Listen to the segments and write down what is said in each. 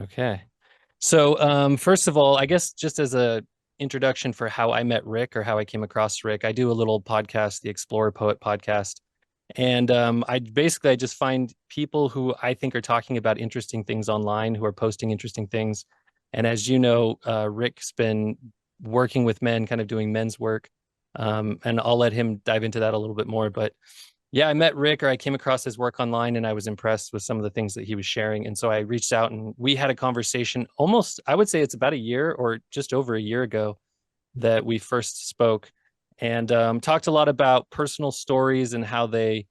Okay. So, first of all, I guess just as a introduction for how I met Rick or how I came across Rick, I do a little podcast, the Explorer Poet podcast. And I just find people who I think are talking about interesting things online, who are posting interesting things. And as you know, Rick's been working with men, kind of doing men's work. And I'll let him dive into that a little bit more. But yeah, I met Rick or I came across his work online and I was impressed with some of the things that he was sharing. And so I reached out and we had a conversation almost, I would say it's about a year or just over a year ago that we first spoke and talked a lot about personal stories and how they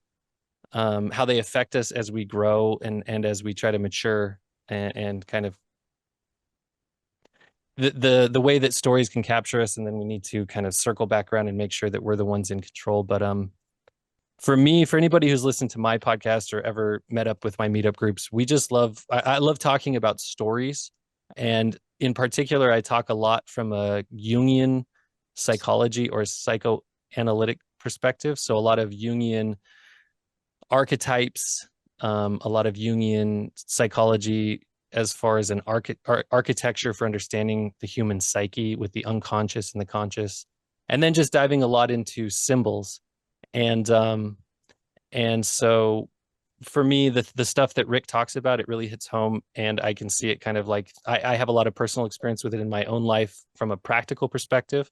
affect us as we grow and as we try to mature and kind of the way that stories can capture us. And then we need to kind of circle back around and make sure that we're the ones in control. But for me, for anybody who's listened to my podcast or ever met up with my meetup groups, we just I love talking about stories. And in particular, I talk a lot from a Jungian psychology or psychoanalytic perspective. So a lot of Jungian archetypes, a lot of Jungian psychology as far as an architecture for understanding the human psyche with the unconscious and the conscious, and then just diving a lot into symbols and and so for me the stuff that Rick talks about, it really hits home and I can see it kind of like I have a lot of personal experience with it in my own life from a practical perspective,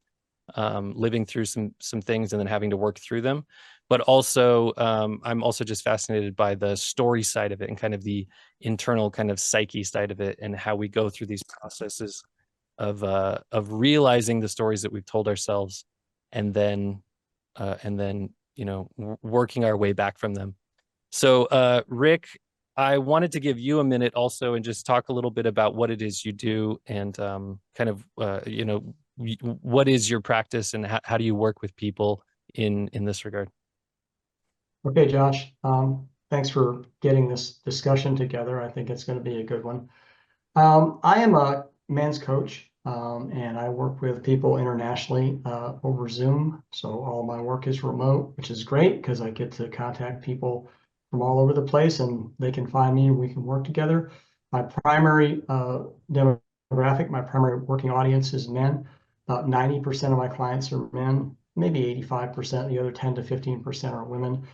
living through some things and then having to work through them. But also, I'm also just fascinated by the story side of it and kind of the internal kind of psyche side of it and how we go through these processes of realizing the stories that we've told ourselves and then working our way back from them. So, Rick, I wanted to give you a minute also and just talk a little bit about what it is you do and kind of, what is your practice and how do you work with people in this regard? Okay, Josh, thanks for getting this discussion together. I think it's going to be a good one. I am a men's coach, and I work with people internationally over Zoom. So all my work is remote, which is great because I get to contact people from all over the place and they can find me and we can work together. My primary demographic, my primary working audience is men. About 90% of my clients are men, maybe 85%, the other 10 to 15% are women.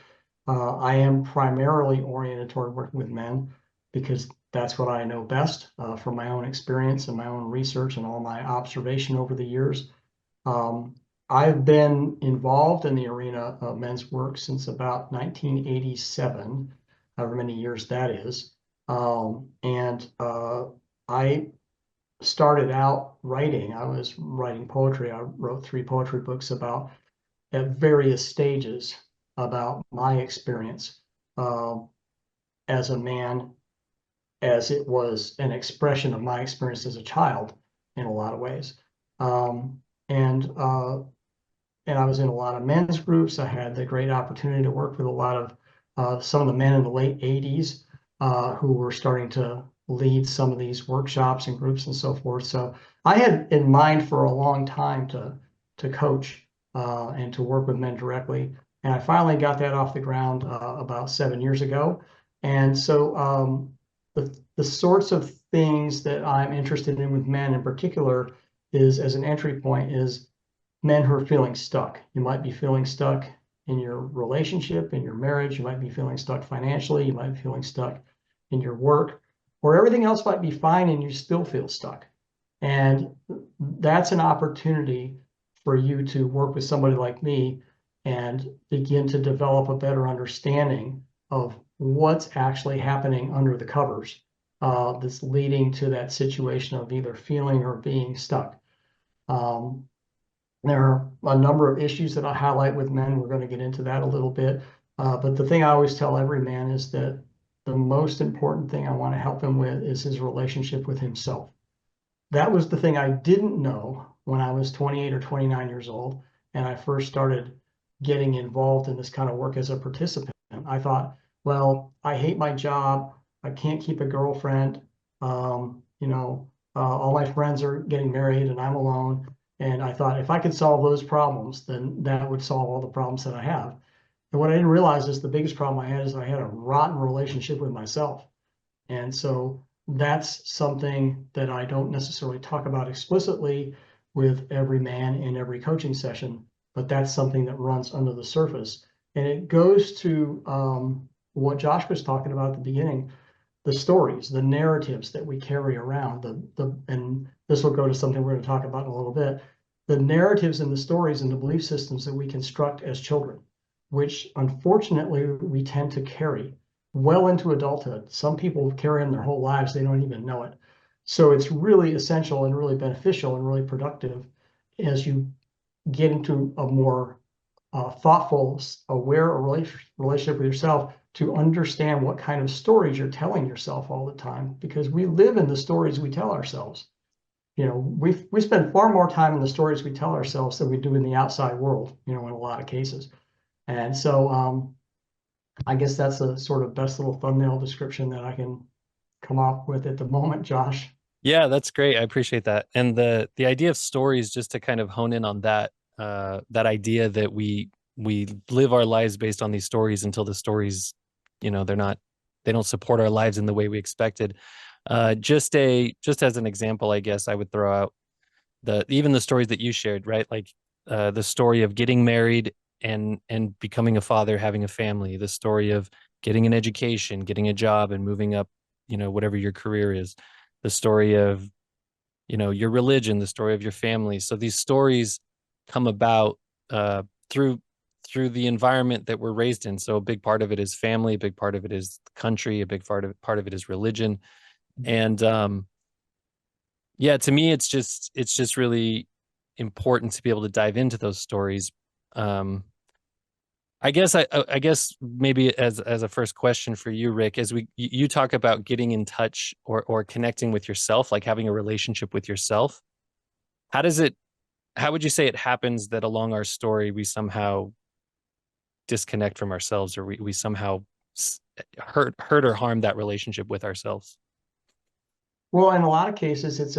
I am primarily oriented toward working with men because that's what I know best from my own experience and my own research and all my observation over the years. Um, I've been involved in the arena of men's work since about 1987, however many years that is. And I started out writing. I was writing poetry. I wrote 3 poetry books about at various stages about my experience uh, as a man, as it was an expression of my experience as a child in a lot of ways. Um, and uh, and I was in a lot of men's groups. I had the great opportunity to work with a lot of some of the men in the late 80s who were starting to lead some of these workshops and groups and so forth. So I had in mind for a long time to coach and to work with men directly. And I finally got that off the ground about 7 years ago. And so the sorts of things that I'm interested in with men in particular is, as an entry point, is men who are feeling stuck. You might be feeling stuck in your relationship, in your marriage. You might be feeling stuck financially. You might be feeling stuck in your work, or everything else might be fine and you still feel stuck. And that's an opportunity for you to work with somebody like me and begin to develop a better understanding of what's actually happening under the covers that's leading to that situation of either feeling or being stuck. Um, there are a number of issues that I highlight with men. We're going to get into that a little bit. But the thing I always tell every man is that the most important thing I want to help him with is his relationship with himself. That was the thing I didn't know when I was 28 or 29 years old and I first started getting involved in this kind of work as a participant. I thought, well, I hate my job. I can't keep a girlfriend. All my friends are getting married and I'm alone. And I thought if I could solve those problems, then that would solve all the problems that I have. And what I didn't realize is the biggest problem I had is I had a rotten relationship with myself. And so that's something that I don't necessarily talk about explicitly with every man in every coaching session, but that's something that runs under the surface. And it goes to what Josh was talking about at the beginning, the stories, the narratives that we carry around, and this will go to something we're going to talk about in a little bit, the narratives and the stories and the belief systems that we construct as children, which unfortunately we tend to carry well into adulthood. Some people carry them their whole lives, they don't even know it. So it's really essential and really beneficial and really productive as you get into a more thoughtful, aware relationship with yourself to understand what kind of stories you're telling yourself all the time, because we live in the stories we tell ourselves. You know, we spend far more time in the stories we tell ourselves than we do in the outside world, you know, in a lot of cases. And so I guess that's a sort of best little thumbnail description that I can come up with at the moment, Josh. Yeah, that's great. I appreciate that. And the idea of stories, just to kind of hone in on that, that idea that we live our lives based on these stories until the stories, they don't support our lives in the way we expected. Just as an example, I guess I would throw out even the stories that you shared, right? Like the story of getting married and becoming a father, having a family, the story of getting an education, getting a job and moving up, whatever your career is, the story of, your religion, the story of your family. So these stories come about through the environment that we're raised in. So a big part of it is family, a big part of it is country, a big part of it is religion. And yeah, to me, it's just really important to be able to dive into those stories. Um, I guess maybe as a first question for you, Rick, as you talk about getting in touch or connecting with yourself, like having a relationship with yourself. How does it? How would you say it happens that along our story we somehow disconnect from ourselves, or we somehow hurt or harm that relationship with ourselves? Well, in a lot of cases, it's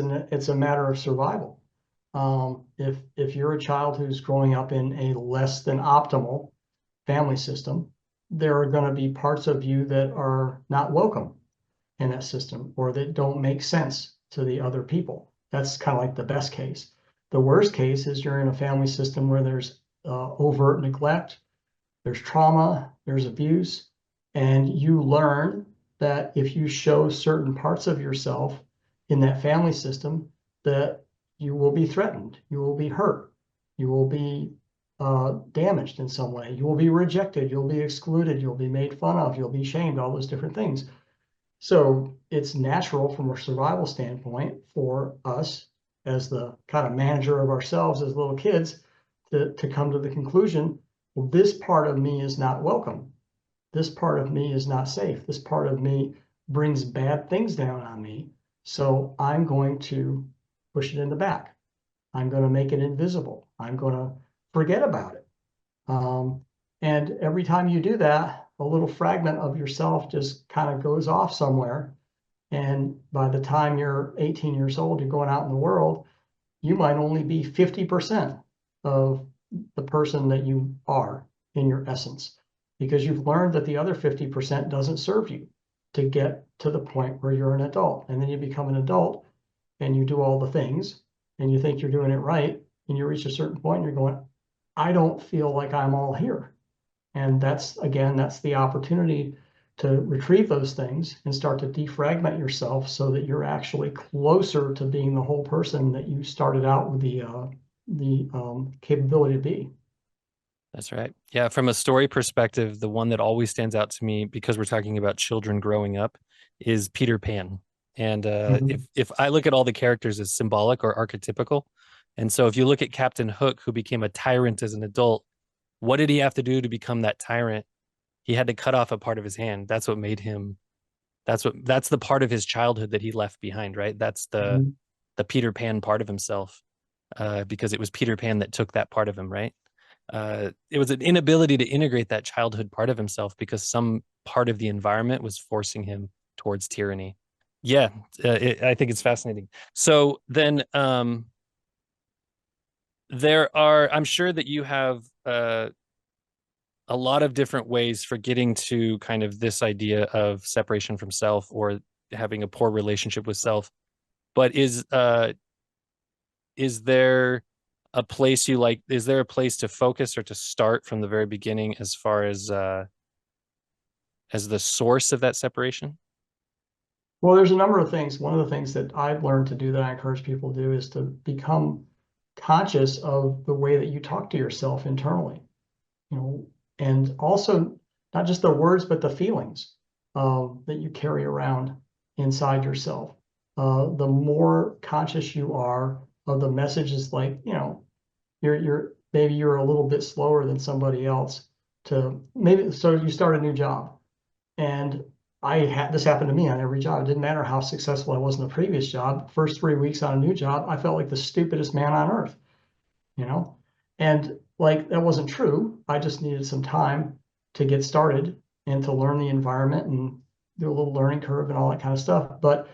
a matter of survival. If you're a child who's growing up in a less than optimal family system, there are going to be parts of you that are not welcome in that system or that don't make sense to the other people. That's kind of like the best case. The worst case is you're in a family system where there's overt neglect, there's trauma, there's abuse, and you learn that if you show certain parts of yourself in that family system, that you will be threatened, you will be hurt, you will be damaged in some way, you will be rejected, you'll be excluded, you'll be made fun of, you'll be shamed, all those different things. So it's natural from a survival standpoint for us as the kind of manager of ourselves as little kids to come to the conclusion, well, this part of me is not welcome. This part of me is not safe. This part of me brings bad things down on me. So I'm going to push it in the back. I'm going to make it invisible. I'm going to forget about it. Um, and every time you do that, a little fragment of yourself just kind of goes off somewhere. And by the time you're 18 years old, you're going out in the world, you might only be 50% of the person that you are in your essence, because you've learned that the other 50% doesn't serve you to get to the point where you're an adult. And then you become an adult and you do all the things and you think you're doing it right. And you reach a certain point and you're going, I don't feel like I'm all here. And that's, again, that's the opportunity to retrieve those things and start to defragment yourself so that you're actually closer to being the whole person that you started out with the capability to be. That's right. Yeah, from a story perspective, the one that always stands out to me, because we're talking about children growing up, is Peter Pan. And Mhm. if I look at all the characters as symbolic or archetypical, and so if you look at Captain Hook, who became a tyrant as an adult, what did he have to do to become that tyrant? He had to cut off a part of his hand. That's what made him. That's the part of his childhood that he left behind, right? That's Mhm. the Peter Pan part of himself, because it was Peter Pan that took that part of him, right? It was an inability to integrate that childhood part of himself because some part of the environment was forcing him towards tyranny. Yeah, I think it's fascinating. So then, I'm sure that you have a lot of different ways for getting to kind of this idea of separation from self, or having a poor relationship with self. But is there a place you like? Is there a place to focus or to start from the very beginning as the source of that separation? Well, there's a number of things. One of the things that I've learned to do that I encourage people to do is to become conscious of the way that you talk to yourself internally, you know, and also not just the words, but the feelings that you carry around inside yourself. The more conscious you are of the messages, like, you know, you're maybe you're a little bit slower than somebody else to maybe, so you start a new job. And I had this happened to me on every job. It didn't matter how successful I was in the previous job. First 3 weeks on a new job, I felt like the stupidest man on earth, you know? And like that wasn't true. I just needed some time to get started and to learn the environment and do a little learning curve and all that kind of stuff. But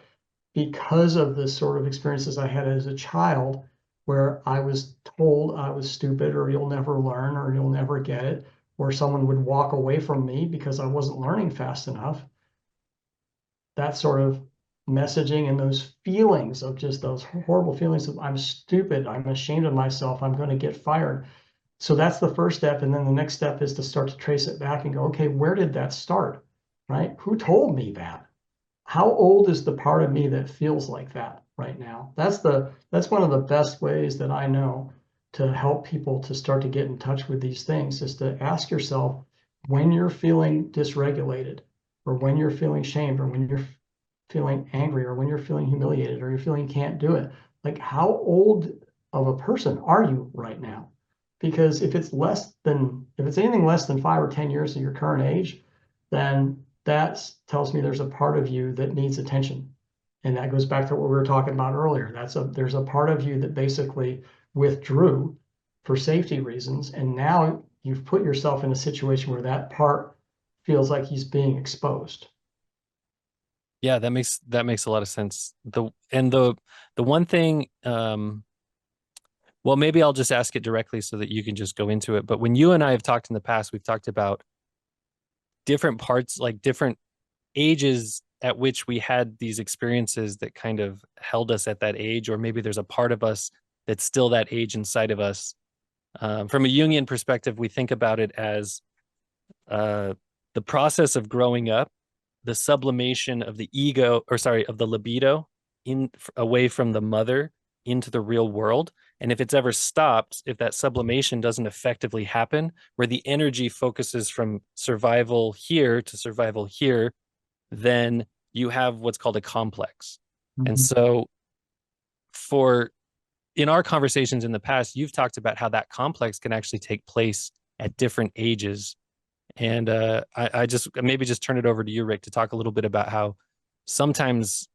because of the sort of experiences I had as a child, where I was told I was stupid, or you'll never learn, or you'll never get it, or someone would walk away from me because I wasn't learning fast enough, that sort of messaging and those feelings of just those horrible feelings of I'm stupid, I'm ashamed of myself, I'm going to get fired. So that's the first step. And then the next step is to start to trace it back and go, okay, where did that start? Right? Who told me that? How old is the part of me that feels like that right now? That's one of the best ways that I know to help people to start to get in touch with these things, is to ask yourself, when you're feeling dysregulated, or when you're feeling shamed, or when you're feeling angry, or when you're feeling humiliated, or you're feeling you can't do it, like how old of a person are you right now? Because if it's anything less than 5 or 10 years of your current age, then that tells me there's a part of you that needs attention. And that goes back to what we were talking about earlier. There's a part of you that basically withdrew for safety reasons. And now you've put yourself in a situation where that part feels like he's being exposed. Yeah, that makes a lot of sense. The one thing, well, maybe I'll just ask it directly so that you can just go into it. But when you and I have talked in the past, we've talked about different parts, like different ages at which we had these experiences that kind of held us at that age, or maybe there's a part of us that's still that age inside of us. From a Jungian perspective, we think about it as uh, the process of growing up, the sublimation of the ego, or sorry, of the libido in away from the mother into the real world. And if it's ever stopped, if that sublimation doesn't effectively happen, where the energy focuses from survival here to survival here, then you have what's called a complex. And Mhm. so for in our conversations in the past, you've talked about how that complex can actually take place at different ages. And I just maybe just turn it over to you, Rick, to talk a little bit about how sometimes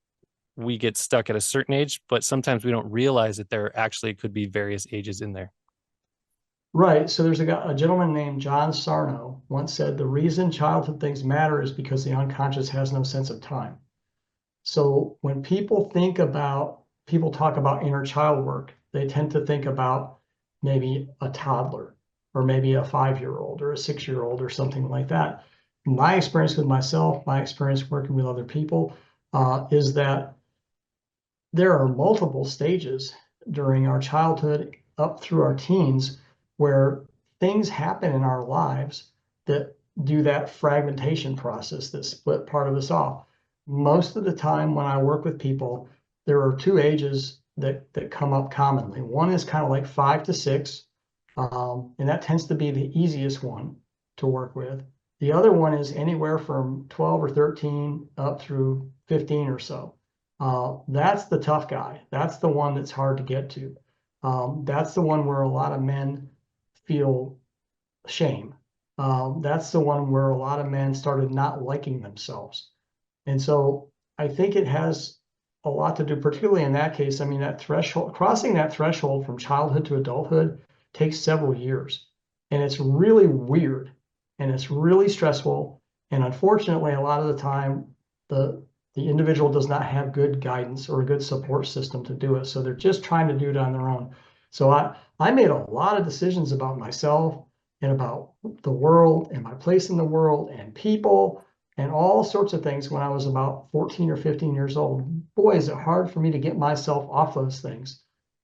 we get stuck at a certain age, but sometimes we don't realize that there actually could be various ages in there. Right. So there's a gentleman named John Sarno once said, the reason childhood things matter is because the unconscious has no sense of time. So when people talk about inner child work, they tend to think about maybe a toddler, or maybe a 5-year-old or a 6-year-old or something like that. My experience with myself, my experience working with other people, is that there are multiple stages during our childhood up through our teens where things happen in our lives that do that fragmentation process, that split part of us off. Most of the time when I work with people, there are two ages that come up commonly. One is kind of like 5 to 6, and that tends to be the easiest one to work with. The other one is anywhere from 12 or 13 up through 15 or so. That's the tough guy. That's the one that's hard to get to. That's the one where a lot of men feel shame. That's the one where a lot of men started not liking themselves. And so I think it has a lot to do, particularly in that case. I mean, that threshold, crossing that threshold from childhood to adulthood takes several years. And it's really weird, and it's really stressful. And unfortunately, a lot of the time, the the individual does not have good guidance or a good support system to do it. So they're just trying to do it on their own. So I made a lot of decisions about myself and about the world and my place in the world and people and all sorts of things when I was about 14 or 15 years old. Boy, is it hard for me to get myself off those things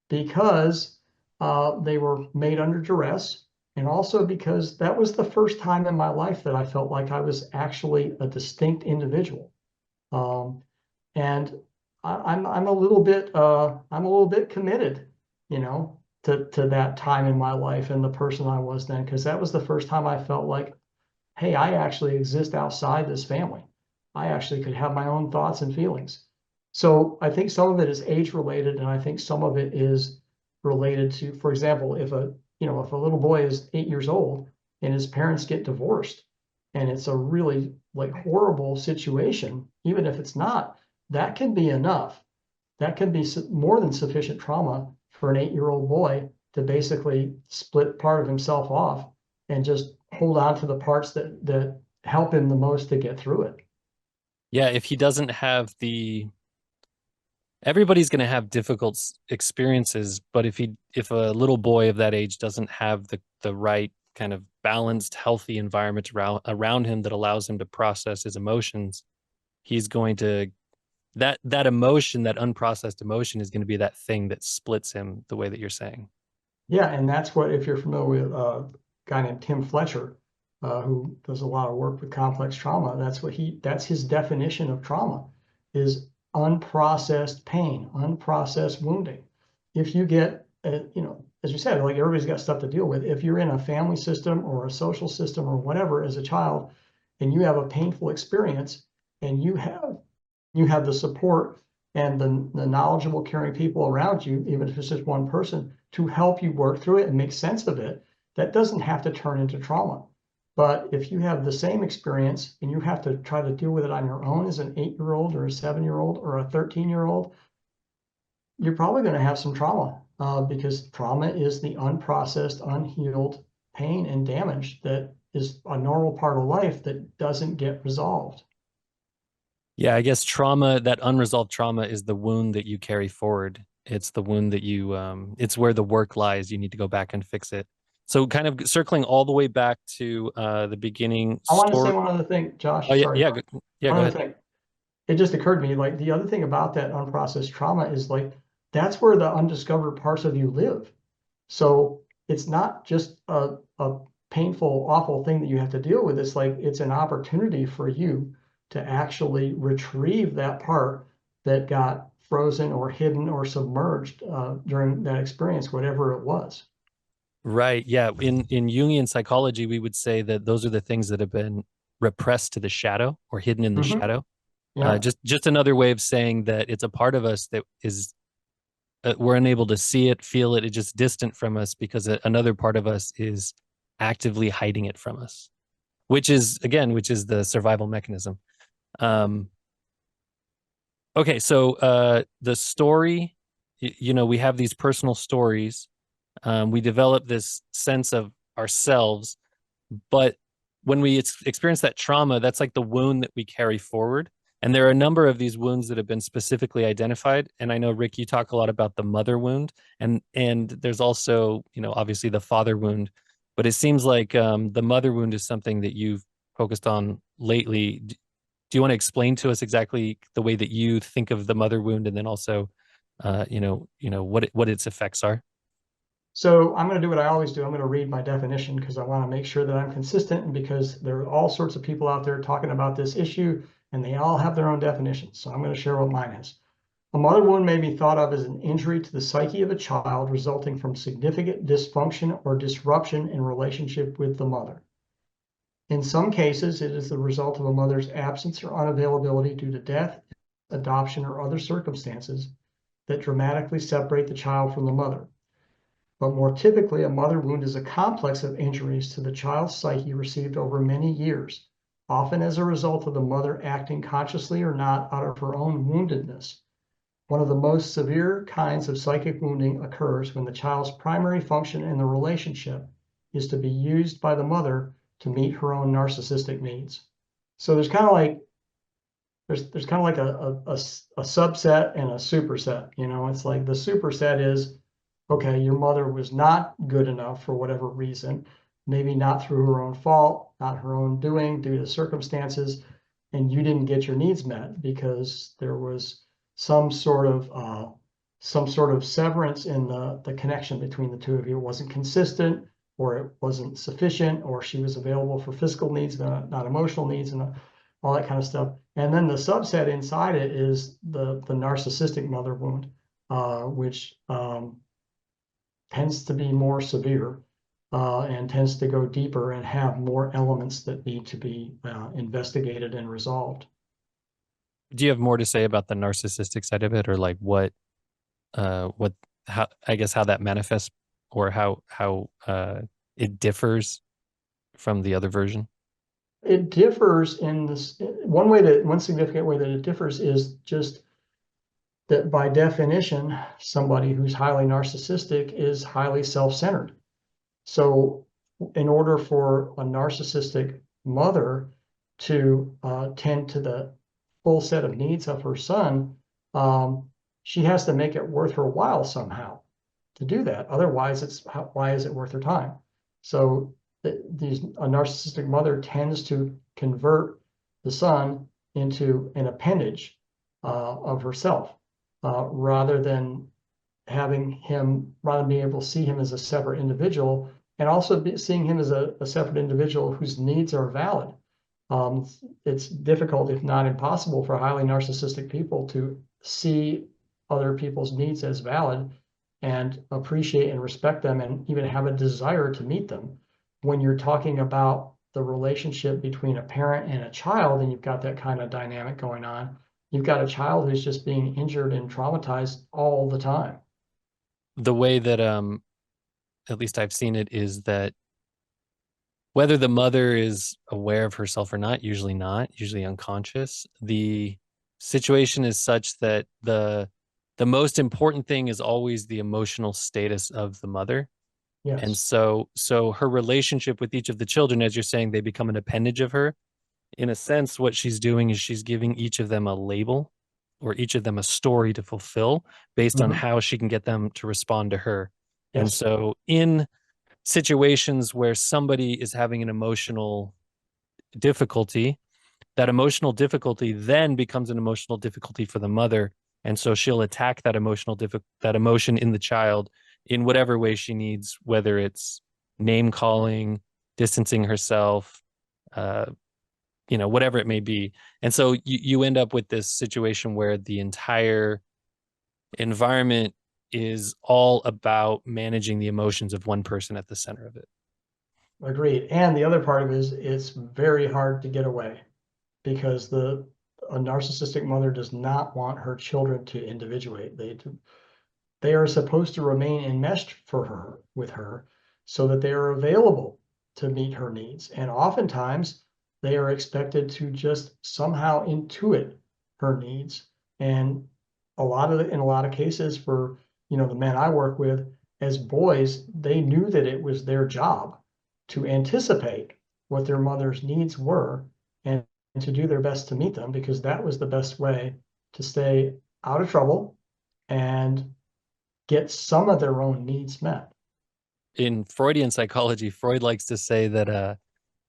because they were made under duress. And also because that was the first time in my life that I felt like I was actually a distinct individual. Um, and I'm a little bit committed, you know, to that time in my life and the person I was then, because that was the first time I felt like, hey, I actually exist outside this family. I actually could have my own thoughts and feelings. So I think some of it is age related, and I think some of it is related to, for example, if a little boy is 8 years old and his parents get divorced, and it's a really like horrible situation, even if it's not, that can be enough. That can be more than sufficient trauma for an 8-year-old boy to basically split part of himself off and just hold on to the parts that help him the most to get through it. Yeah, if he doesn't have the everybody's going to have difficult experiences, but if a little boy of that age doesn't have the right kind of balanced, healthy environment around him that allows him to process his emotions, he's going to that emotion, that unprocessed emotion is going to be that thing that splits him the way that you're saying. Yeah, and that's what, if you're familiar with a guy named Tim Fletcher, who does a lot of work with complex trauma, that's his definition of trauma is unprocessed pain, unprocessed wounding. If you get, as you said, like everybody's got stuff to deal with. If you're in a family system or a social system or whatever as a child, and you have a painful experience, and you have the support and the knowledgeable, caring people around you, even if it's just one person, to help you work through it and make sense of it, that doesn't have to turn into trauma. But if you have the same experience and you have to try to deal with it on your own as an 8-year-old or a 7-year-old or a 13-year-old, you're probably going to have some trauma because trauma is the unprocessed, unhealed pain and damage that is a normal part of life that doesn't get resolved. Yeah, I guess trauma, that unresolved trauma is the wound that you carry forward. It's the wound that it's where the work lies. You need to go back and fix it. So kind of circling all the way back to the beginning I want to say story. one other thing, Oh Josh. yeah, Sorry, yeah, yeah, one go other ahead. thing. It just occurred to me, like the other thing about that unprocessed trauma is like that's where the undiscovered parts of you live. So it's not just a painful, awful thing that you have to deal with. It's like it's an opportunity for you to actually retrieve that part that got frozen or hidden or submerged during that experience, whatever it was. Right. Yeah. In Jungian psychology, we would say that those are the things that have been repressed to the shadow or hidden in the Hmm. shadow. Yeah. Just another way of saying that it's a part of us that is we're unable to see it, feel it. It's just distant from us because another part of us is actively hiding it from us, which is the survival mechanism. Um, okay, so the story, we have these personal stories. We develop this sense of ourselves, but when we experience that trauma, that's like the wound that we carry forward. And there are a number of these wounds that have been specifically identified. And I know, Rick, you talk a lot about the mother wound, and there's also, obviously the father wound. But it seems like the mother wound is something that you've focused on lately. Do you want to explain to us exactly the way that you think of the mother wound, and then also, what its effects are? So I'm going to do what I always do. I'm going to read my definition because I want to make sure that I'm consistent and because there are all sorts of people out there talking about this issue and they all have their own definitions. So I'm going to share what mine is. A mother wound may be thought of as an injury to the psyche of a child resulting from significant dysfunction or disruption in relationship with the mother. In some cases, it is the result of a mother's absence or unavailability due to death, adoption, or other circumstances that dramatically separate the child from the mother. But more typically, a mother wound is a complex of injuries to the child's psyche received over many years, often as a result of the mother acting consciously or not out of her own woundedness. One of the most severe kinds of psychic wounding occurs when the child's primary function in the relationship is to be used by the mother to meet her own narcissistic needs. So there's kind of like a subset and a superset. It's like the superset is, okay, your mother was not good enough for whatever reason, maybe not through her own fault, not her own doing, due to circumstances. and you didn't get your needs met because there was some sort of severance in the connection between the two of you. It wasn't consistent, or it wasn't sufficient, or she was available for physical needs, not emotional needs, and all that kind of stuff. And then the subset inside it is the narcissistic mother wound, which tends to be more severe, and tends to go deeper and have more elements that need to be investigated and resolved. Do you have more to say about the narcissistic side of it, or like what how I guess how that manifests, or how it differs from the other version? It differs in this one significant way that it differs is just that by definition, somebody who's highly narcissistic is highly self-centered. So in order for a narcissistic mother to tend to the full set of needs of her son, she has to make it worth her while somehow to do that. Otherwise, why is it worth her time? So a narcissistic mother tends to convert the son into an appendage of herself, rather than being able to see him as a separate individual, and also seeing him as a separate individual whose needs are valid. It's difficult, if not impossible, for highly narcissistic people to see other people's needs as valid and appreciate and respect them and even have a desire to meet them. When you're talking about the relationship between a parent and a child, and you've got that kind of dynamic going on, you've got a child who's just being injured and traumatized all the time. The way that at least I've seen it is that whether the mother is aware of herself or not, usually not, usually unconscious, the situation is such that the most important thing is always the emotional status of the mother. And Yes. so her relationship with each of the children, as you're saying, they become an appendage of her. In a sense, what she's doing is she's giving each of them a label, or each of them a story to fulfill based on Mhm. how she can get them to respond to her. And Yes. so in situations where somebody is having an emotional difficulty, that emotional difficulty then becomes an emotional difficulty for the mother. And so she'll attack that emotion in the child in whatever way she needs, whether it's name calling, distancing herself, uh, whatever it may be. And so you end up with this situation where the entire environment is all about managing the emotions of one person at the center of it. Agreed. And the other part of it is it's very hard to get away because a narcissistic mother does not want her children to individuate. They are supposed to remain enmeshed with her so that they are available to meet her needs. And oftentimes they are expected to just somehow intuit her needs. And in a lot of cases for, the men I work with, as boys, they knew that it was their job to anticipate what their mother's needs were, and to do their best to meet them, because that was the best way to stay out of trouble and get some of their own needs met. In Freudian psychology, Freud likes to say that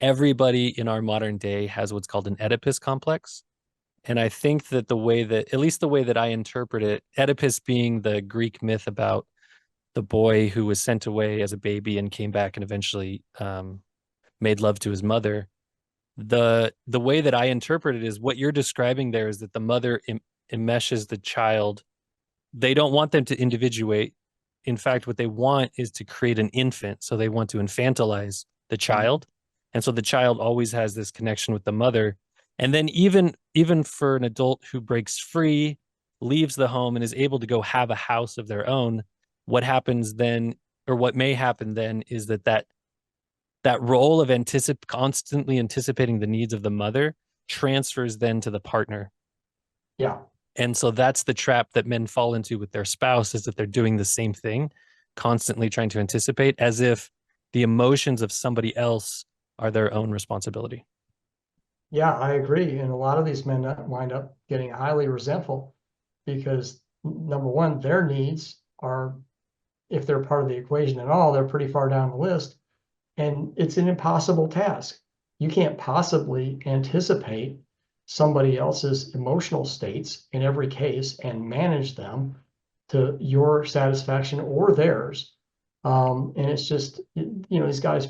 everybody in our modern day has what's called an Oedipus complex. And I think that the way that, at least the way that I interpret it, Oedipus being the Greek myth about the boy who was sent away as a baby and came back and eventually made love to his mother. The way that I interpret it is what you're describing there is that the mother enmeshes the child. They don't want them to individuate. In fact, what they want is to create an infant. So they want to infantilize the child. And so the child always has this connection with the mother. And then even for an adult who breaks free, leaves the home and is able to go have a house of their own, what happens then, or what may happen then, is that role of constantly anticipating the needs of the mother transfers then to the partner. Yeah. And so that's the trap that men fall into with their spouse, is that they're doing the same thing, constantly trying to anticipate, as if the emotions of somebody else are their own responsibility. Yeah, I agree. And a lot of these men wind up getting highly resentful because, number one, their needs are, if they're part of the equation at all, they're pretty far down the list. And it's an impossible task. You can't possibly anticipate somebody else's emotional states in every case and manage them to your satisfaction or theirs. And it's just, these guys,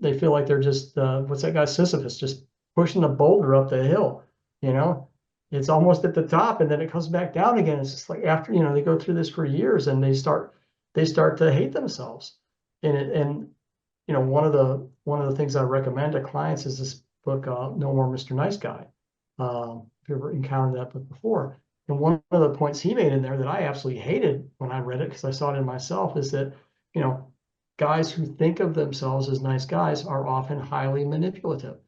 they feel like they're just, what's that guy, Sisyphus, just pushing the boulder up the hill, you know? It's almost at the top and then it comes back down again. It's just like after, they go through this for years and they start to hate themselves. And one of the things I recommend to clients is this book, No More Mr. Nice Guy. If you ever encountered that book before. And one of the points he made in there that I absolutely hated when I read it, because I saw it in myself, is that, you know, guys who think of themselves as nice guys are often highly manipulative,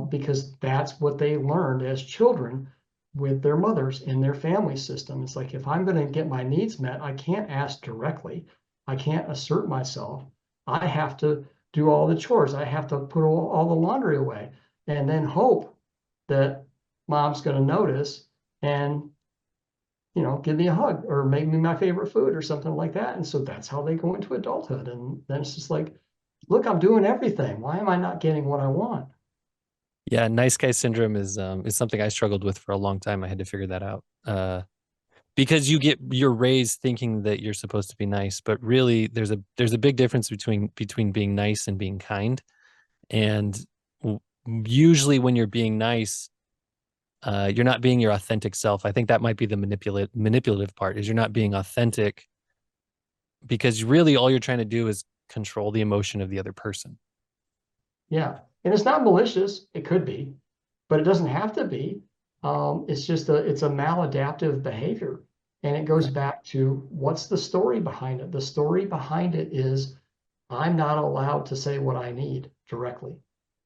because that's what they learned as children with their mothers in their family system. It's like, if I'm going to get my needs met, I can't ask directly. I can't assert myself. I have to do all the chores. I have to put all the laundry away and then hope that mom's going to notice and give me a hug or make me my favorite food or something like that. And so that's how they go into adulthood. And then it's just like, look, I'm doing everything. Why am I not getting what I want? Yeah, nice guy syndrome is something I struggled with for a long time. I had to figure that out. Because you're raised thinking that you're supposed to be nice, but really there's a big difference between being nice and being kind. And usually when you're being nice, you're not being your authentic self. I think that might be the manipulative part, is you're not being authentic because really all you're trying to do is control the emotion of the other person. Yeah. And it's not malicious. It could be, but it doesn't have to be. It's a maladaptive behavior. And it goes Right. back to, what's the story behind it? The story behind it is, I'm not allowed to say what I need directly.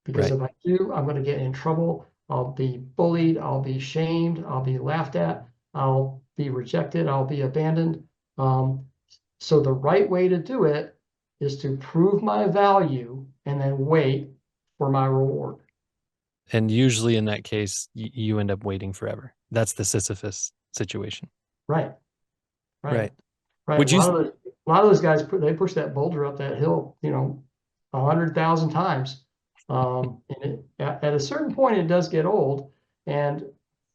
Because Right. if I do, I'm going to get in trouble. I'll be bullied. I'll be shamed. I'll be laughed at. I'll be rejected. I'll be abandoned. Um, so the right way to do it is to prove my value and then wait for my reward. And usually in that case, you end up waiting forever. That's the Sisyphus situation. Right, right. Right. Right. A Would you? lot of those guys they push that boulder up that hill, 100,000 times. And at a certain point, it does get old. And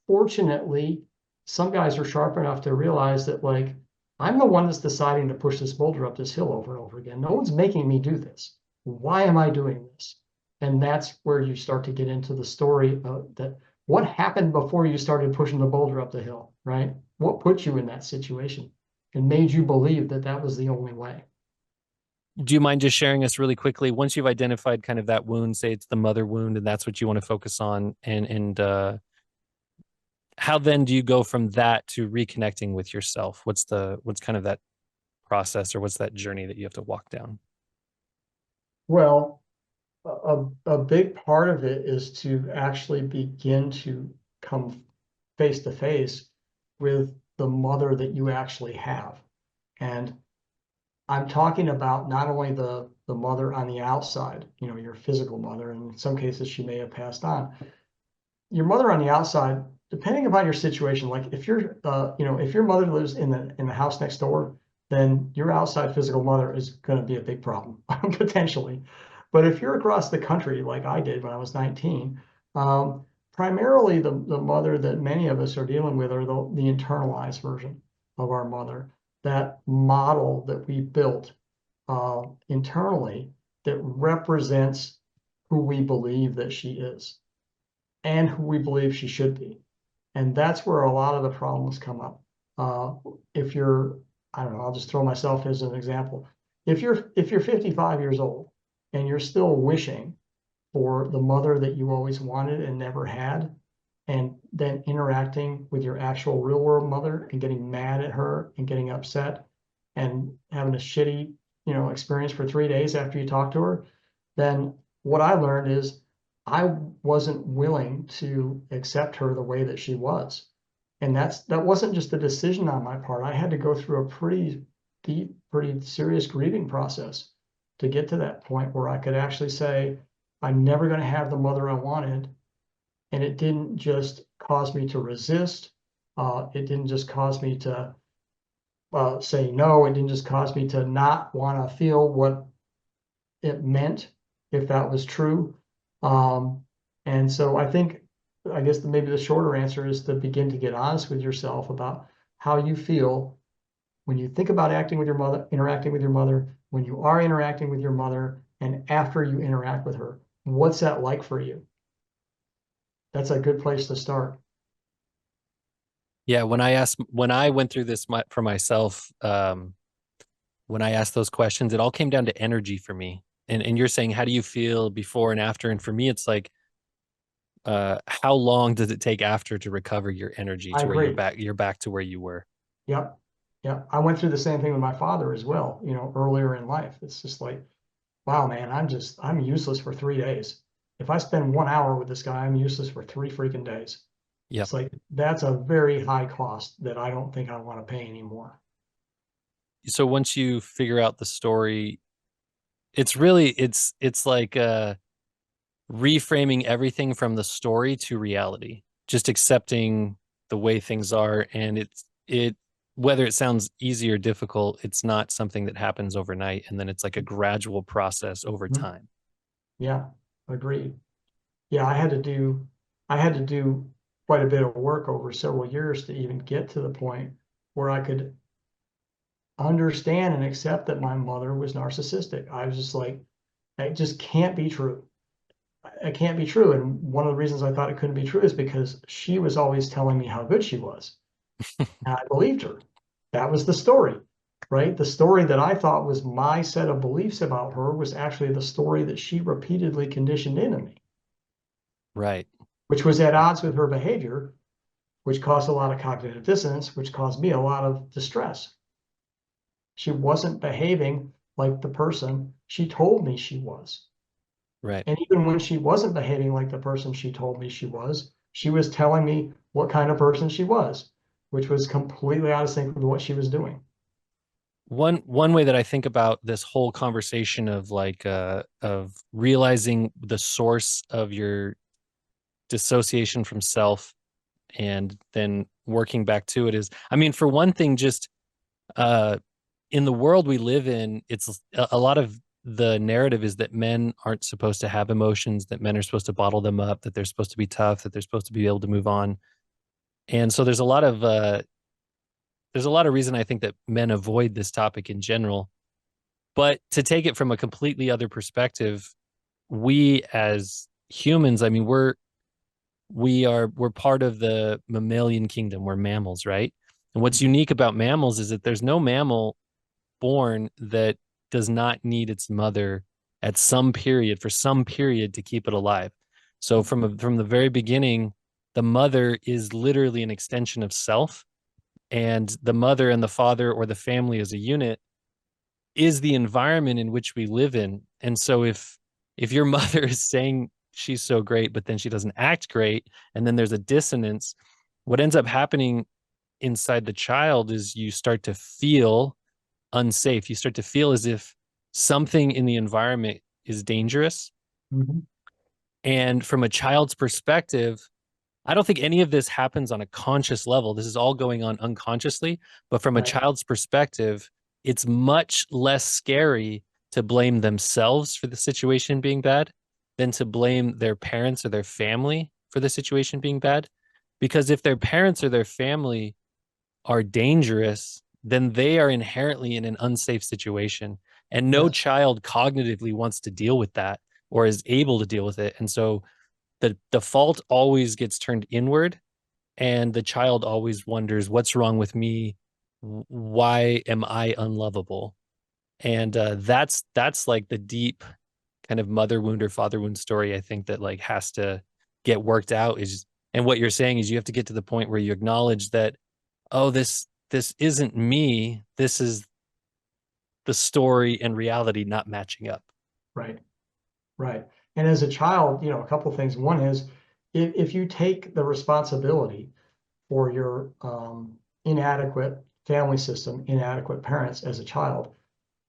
fortunately, some guys are sharp enough to realize that, like, I'm the one that's deciding to push this boulder up this hill over and over again. No one's making me do this. Why am I doing this? And that's where you start to get into the story of that. What happened before you started pushing the boulder up the hill, right? What put you in that situation and made you believe that that was the only way? Do you mind just sharing us really quickly, once you've identified kind of that wound, say it's the mother wound, and that's what you want to focus on, and how then do you go from that to reconnecting with yourself? What's kind of that process, or what's that journey that you have to walk down? Well, a big part of it is to actually begin to come face to face with the mother that you actually have. And I'm talking about not only the mother on the outside, your physical mother, and in some cases she may have passed on. Your mother on the outside, depending upon your situation, like if your mother lives in the house next door, then your outside physical mother is going to be a big problem potentially. But if you're across the country, like I did when I was 19, primarily the mother that many of us are dealing with are the internalized version of our mother, that model that we built internally that represents who we believe that she is and who we believe she should be. And that's where a lot of the problems come up. Uh, if you're, I don't know, I'll just throw myself as an example. If you're 55 years old and you're still wishing for the mother that you always wanted and never had, and then interacting with your actual real world mother and getting mad at her and getting upset and having a shitty, experience for 3 days after you talk to her, then what I learned is I wasn't willing to accept her the way that she was. And that wasn't just a decision on my part. I had to go through a pretty deep, pretty serious grieving process to get to that point where I could actually say, I'm never going to have the mother I wanted. And it didn't just cause me to resist. It didn't just cause me to say no. It didn't just cause me to not want to feel what it meant if that was true. Um, and so I think I guess maybe the shorter answer is to begin to get honest with yourself about how you feel when you think about acting with your mother, interacting with your mother, when you are interacting with your mother, and after you interact with her. What's that like for you? That's a good place to start. Yeah, when I went through this for myself, when I asked those questions, it all came down to energy for me. And you're saying, how do you feel before and after? And for me, it's like, how long does it take after to recover your energy I to where agree. you're back to where you were? Yep. Yep. I went through the same thing with my father as well, earlier in life. It's just like, wow, man, I'm useless for 3 days. If I spend 1 hour with this guy, I'm useless for 3 freaking days. Yep. It's like, that's a very high cost that I don't think I want to pay anymore. So once you figure out the story, it's really it's like reframing everything from the story to reality, just accepting the way things are. And it whether it sounds easy or difficult, it's not something that happens overnight, and then it's like a gradual process over Mhm. time. Yeah, agreed. Yeah, I had to do quite a bit of work over several years to even get to the point where I could understand and accept that my mother was narcissistic. I was just like, it just can't be true. It can't be true. And one of the reasons I thought it couldn't be true is because she was always telling me how good she was. And I believed her. That was the story, right? The story that I thought was my set of beliefs about her was actually the story that she repeatedly conditioned into me, Right. which was at odds with her behavior, which caused a lot of cognitive dissonance, which caused me a lot of distress. She wasn't behaving like the person she told me she was. Right. And even when she wasn't behaving like the person she told me she was telling me what kind of person she was, which was completely out of sync with what she was doing. One way that I think about this whole conversation of like of realizing the source of your dissociation from self and then working back to it is, I mean, for one thing, just uh in the world we live in, it's a lot of the narrative is that men aren't supposed to have emotions, that men are supposed to bottle them up, that they're supposed to be tough, that they're supposed to be able to move on. And so there's a lot of reason I think that men avoid this topic in general. But to take it from a completely other perspective, we as humans, I mean, we're part of the mammalian kingdom. We're mammals, right? And what's unique about mammals is that there's no mammal born that does not need its mother at some period for some period to keep it alive. So from the very beginning, the mother is literally an extension of self, and the mother and the father or the family as a unit is the environment in which we live in. And so if your mother is saying she's so great, but then she doesn't act great, and then there's a dissonance, what ends up happening inside the child is you start to feel unsafe. You start to feel as if something in the environment is dangerous. Mhm. And from a child's perspective, I don't think any of this happens on a conscious level. This is all going on unconsciously. But from a Right. child's perspective, it's much less scary to blame themselves for the situation being bad than to blame their parents or their family for the situation being bad. Because if their parents or their family are dangerous, then they are inherently in an unsafe situation. And no Yes. child cognitively wants to deal with that or is able to deal with it. And so the fault always gets turned inward, and the child always wonders, what's wrong with me? Why am I unlovable? And that's like the deep kind of mother wound or father wound story, I think, that like has to get worked out. Is And what you're saying is you have to get to the point where you acknowledge that, oh, this isn't me, this is the story and reality not matching up. Right. Right. And as a child, a couple of things. One is if you take the responsibility for your inadequate family system, inadequate parents as a child,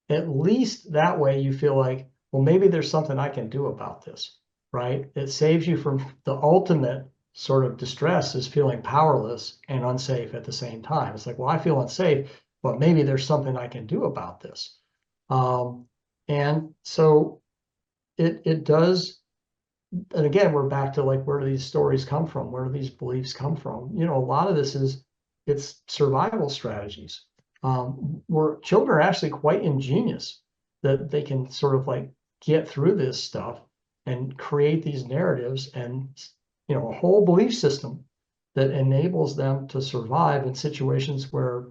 at least that way you feel like, well, maybe there's something I can do about this, right? It saves you from the ultimate sort of distress is feeling powerless and unsafe at the same time. It's like, well, I feel unsafe, but maybe there's something I can do about this. And so it does and again, we're back to like, where do these stories come from? Where do these beliefs come from? You know, a lot of this is, it's survival strategies. Where children are actually quite ingenious, that they can sort of like get through this stuff and create these narratives and, you know, a whole belief system that enables them to survive in situations where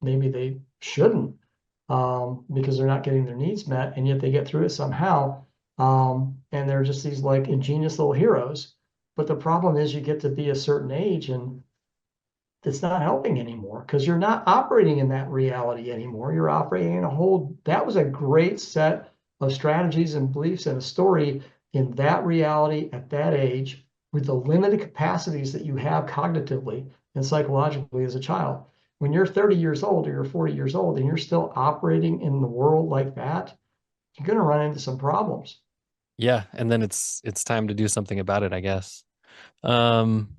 maybe they shouldn't, because they're not getting their needs met, and yet they get through it somehow. And they're just these like ingenious little heroes. But the problem is, you get to be a certain age and it's not helping anymore, because you're not operating in that reality anymore. You're operating in a whole, that was a great set of strategies and beliefs and a story in that reality at that age, with the limited capacities that you have cognitively and psychologically as a child. When you're 30 years old or you're 40 years old and you're still operating in the world like that, you're going to run into some problems. Yeah, and then it's time to do something about it, I guess. Um,